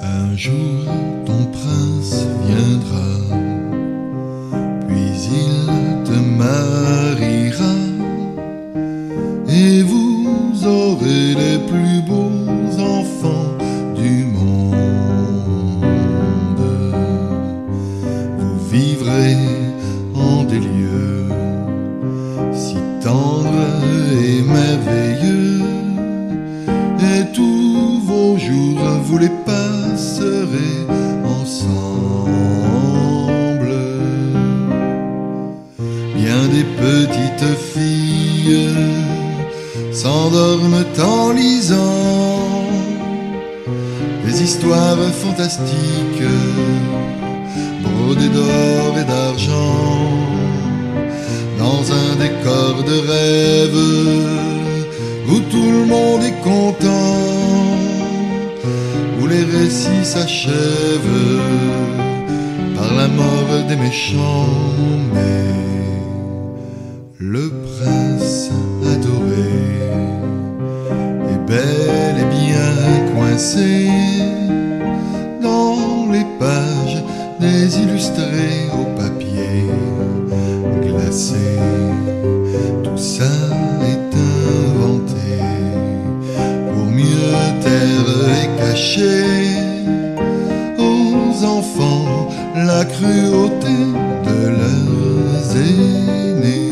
Un jour ton prince viendra, puis il te mariera, et vous aurez les plus beaux enfants du monde. Vous vivrez en des lieux si tendres et merveilleux, et tous vos jours vous les passerez ensemble. Bien des petites filles s'endorment en lisant des histoires fantastiques brodées d'or et d'argent, dans un décor de rêve où tout le monde est content, où les récits s'achèvent par la mort des méchants. Mais le prince adoré est bel et bien coincé dans les pages des illustrés au papier glacé. Tout ça est inventé pour mieux taire et cacher aux enfants la cruauté de leurs aînés.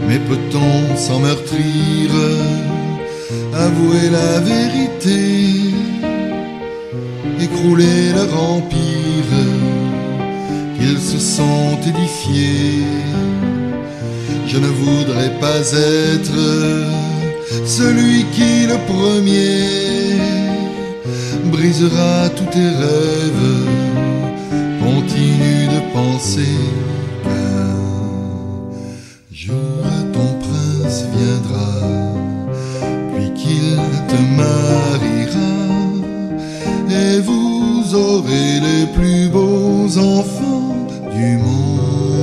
Mais peut-on, sans meurtrir, avouer la vérité, écrouler leur empire qu'ils se sont édifiés? Je ne voudrais pas être celui qui le premier brisera tous tes rêves. Continue de penser qu'un jour ton prince viendra, puis qu'il te mariera, et vous aurez les plus beaux enfants du monde.